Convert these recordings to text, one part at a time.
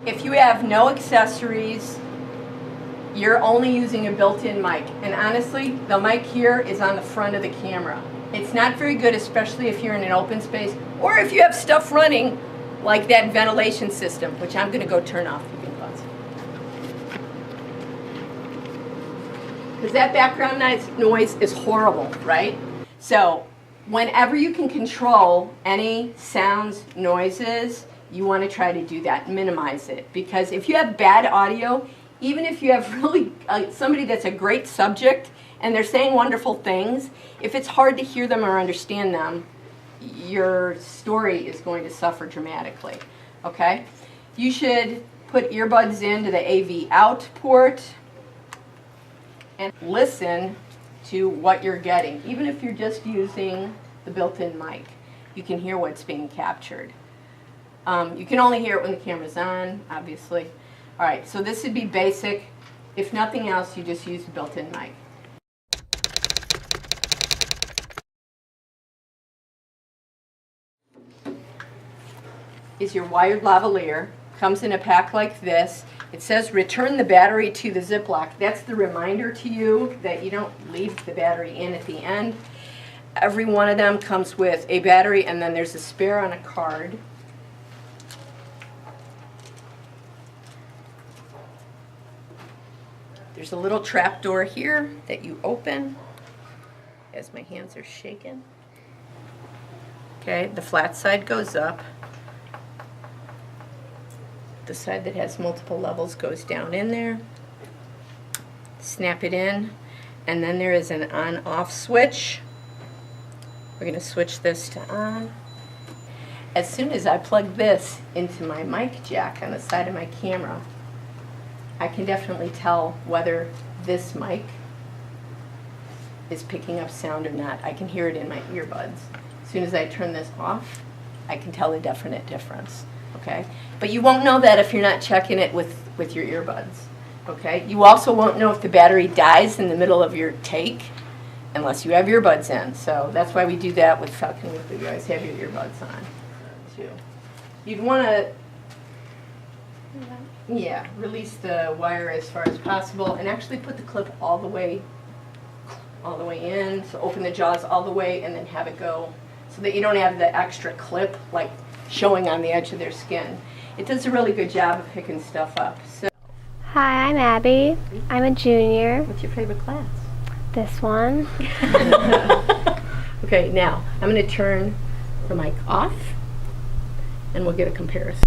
If you have no accessories, you're only using a built-in mic. And honestly, the mic here is on the front of the camera. It's not very good, especially if you're in an open space or if you have stuff running like that ventilation system, which I'm going to go turn off. Because that background noise is horrible, right? So whenever you can control any sounds, noises, you want to try to do that, minimize it. Because if you have bad audio, even if you have really somebody that's a great subject and they're saying wonderful things, if it's hard to hear them or understand them, your story is going to suffer dramatically, okay? You should put earbuds into the AV out port and listen to what you're getting. Even if you're just using the built-in mic, you can hear what's being captured. You can only hear it when the camera's on, obviously. All right, so this would be basic. If nothing else, you just use the built-in mic. Is your wired lavalier. Comes in a pack like this. It says return the battery to the Ziploc. That's the reminder to you that you don't leave the battery in at the end. Every one of them comes with a battery, and then there's a spare on a card. There's a little trap door here that you open as my hands are shaking. Okay, the flat side goes up. The side that has multiple levels goes down in there. Snap it in, and then there is an on-off switch. We're going to switch this to on. As soon as I plug this into my mic jack on the side of my camera, I can definitely tell whether this mic is picking up sound or not. I can hear it in my earbuds. As soon as I turn this off, I can tell a definite difference. Okay, but you won't know that if you're not checking it with your earbuds. Okay, you also won't know if the battery dies in the middle of your take unless you have earbuds in. So that's why we do that with Falcon Weekly. You always have your earbuds on too. You'd want to, release the wire as far as possible and actually put the clip all the way in. So open the jaws all the way and then have it go so that you don't have the extra clip like showing on the edge of their skin. It does a really good job of picking stuff up. So, hi, I'm Abby. I'm a junior. What's your favorite class? This one. Okay, now I'm going to turn the mic off and we'll get a comparison.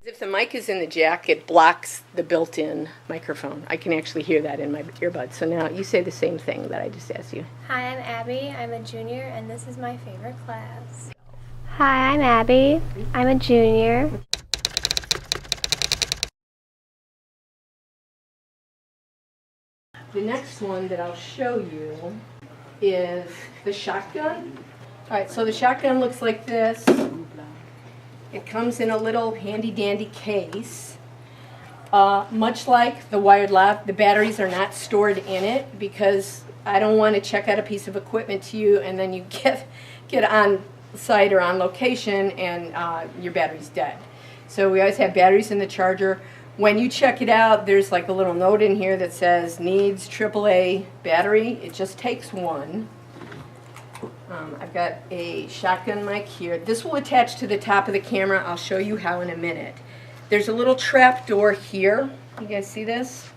If the mic is in the jack, it blocks the built-in microphone. I can actually hear that in my earbuds. So now you say the same thing that I just asked you. Hi, I'm Abby. I'm a junior, and this is my favorite class. Hi, I'm Abby. I'm a junior. The next one that I'll show you is the shotgun. All right, so the shotgun looks like this. It comes in a little handy-dandy case. Much like the wired lav, the batteries are not stored in it because I don't want to check out a piece of equipment to you and then you get on site or on location and your battery's dead. So we always have batteries in the charger. When you check it out, there's like a little note in here that says needs AAA battery. It just takes one. I've got a shotgun mic here. This will attach to the top of the camera. I'll show you how in a minute. There's a little trap door here. You guys see this?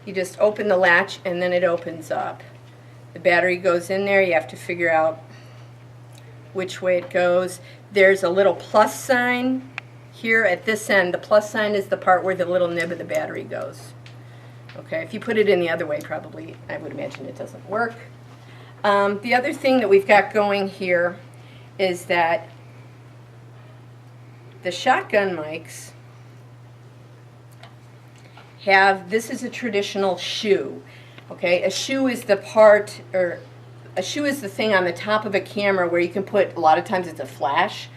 You just open the latch and then it opens up. The battery goes in there. You have to figure out which way it goes. There's a little plus sign here at this end. The plus sign is the part where the little nib of the battery goes. Okay, if you put it in the other way, probably, I would imagine it doesn't work. The other thing that we've got going here is that the shotgun mics have, this is a traditional shoe. Okay, a shoe is the part, or a shoe is the thing on the top of a camera where you can put, a lot of times it's a flash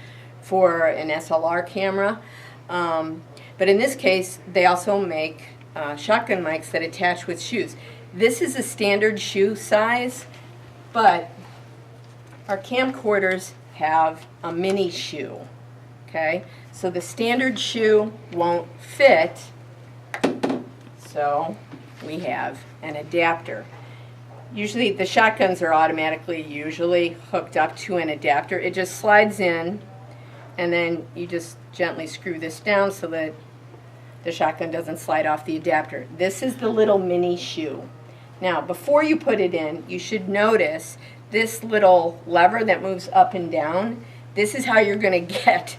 for an SLR camera. But in this case, they also make shotgun mics that attach with shoes. This is a standard shoe size, but our camcorders have a mini shoe. Okay, so the standard shoe won't fit, so we have an adapter. Usually the shotguns are usually hooked up to an adapter. It just slides in, and then you just gently screw this down so that the shotgun doesn't slide off the adapter. This is the little mini shoe. Now, before you put it in, you should notice this little lever that moves up and down. This is how you're going to get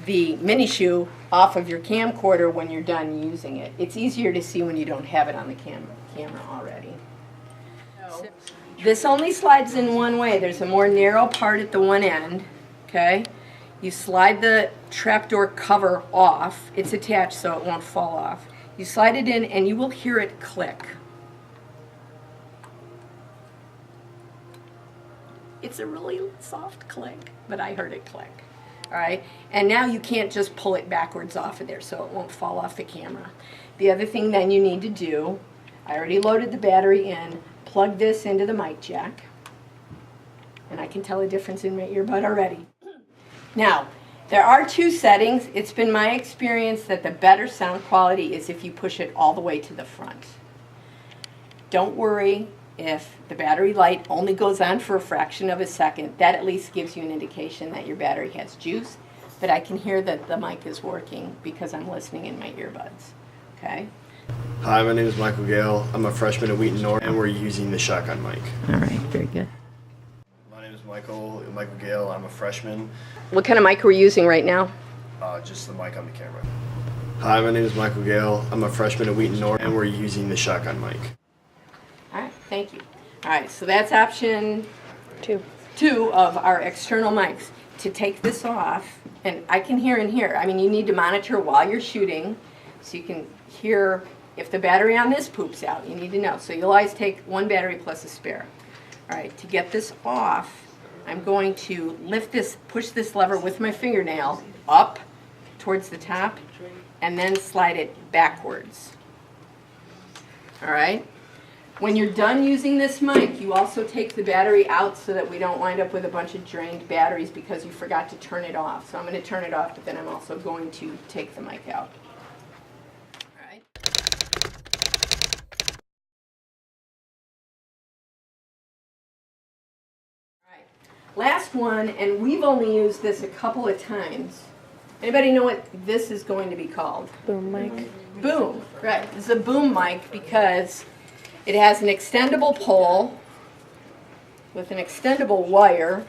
the mini shoe off of your camcorder when you're done using it. It's easier to see when you don't have it on the camera already. So, this only slides in one way. There's a more narrow part at the one end, okay? You slide the trapdoor cover off. It's attached so it won't fall off. You slide it in and you will hear it click. It's a really soft click, but I heard it click. All right, and now you can't just pull it backwards off of there so it won't fall off the camera. The other thing then you need to do, I already loaded the battery in, plug this into the mic jack, and I can tell a difference in my earbud already. Now, there are two settings. It's been my experience that the better sound quality is if you push it all the way to the front. Don't worry if the battery light only goes on for a fraction of a second. That at least gives you an indication that your battery has juice, but I can hear that the mic is working because I'm listening in my earbuds, okay? Hi, my name is Michael Gale. I'm a freshman at Wheaton North, and we're using the shotgun mic. All right, very good. My name is Michael Gale. I'm a freshman. What kind of mic are we using right now? Just the mic on the camera. Hi, my name is Michael Gale. I'm a freshman at Wheaton North, and we're using the shotgun mic. All right, thank you. All right, so that's option two of our external mics. To take this off, and I can hear in here. I mean, you need to monitor while you're shooting so you can hear if the battery on this poops out. You need to know. So you'll always take one battery plus a spare. All right, to get this off, I'm going to lift this, push this lever with my fingernail up towards the top, and then slide it backwards. All right? When you're done using this mic, you also take the battery out so that we don't wind up with a bunch of drained batteries because you forgot to turn it off. So I'm going to turn it off, but then I'm also going to take the mic out. All right. All right. Last one, and we've only used this a couple of times. Anybody know what this is going to be called? Boom mic. Boom, right. This is a boom mic because it has an extendable pole with an extendable wire.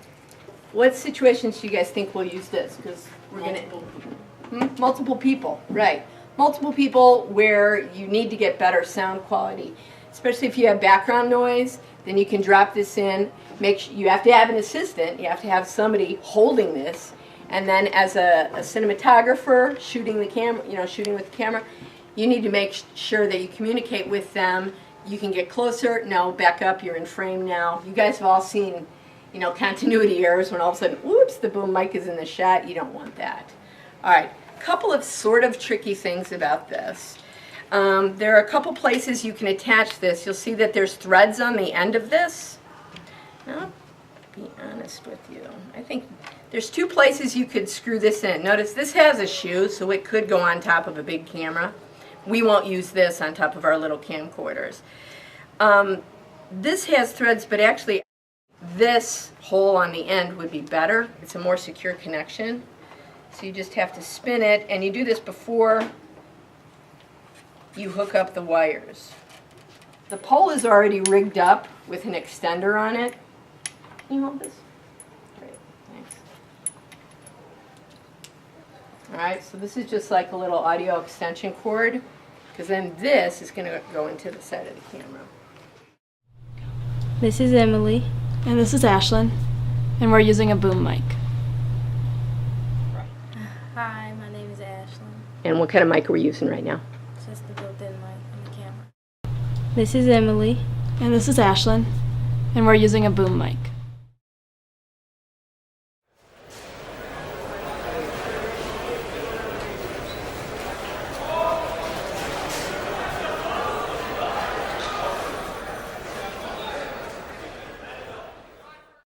What situations do you guys think we'll use this? Because we're going to multiple people, right? Multiple people where you need to get better sound quality, especially if you have background noise. Then you can drop this in. Make sure you have to have an assistant. You have to have somebody holding this, and then as a cinematographer shooting the camera, shooting with the camera, you need to make sure that you communicate with them. You can get closer. No, back up. You're in frame now. You guys have all seen, continuity errors when all of a sudden, whoops, the boom mic is in the shot. You don't want that. All right, a couple of sort of tricky things about this. There are a couple places you can attach this. You'll see that there's threads on the end of this. I'll be honest with you. I think there's two places you could screw this in. Notice this has a shoe, so it could go on top of a big camera. We won't use this on top of our little camcorders. This has threads, but actually this hole on the end would be better. It's a more secure connection. So you just have to spin it, and you do this before you hook up the wires. The pole is already rigged up with an extender on it. Can you hold this? Great, thanks. All right, so this is just like a little audio extension cord, because then this is going to go into the side of the camera. This is Emily. And this is Ashlyn, and we're using a boom mic. Hi, my name is Ashlyn. And what kind of mic are we using right now? It's just the built-in mic on the camera. This is Emily. And this is Ashlyn, and we're using a boom mic.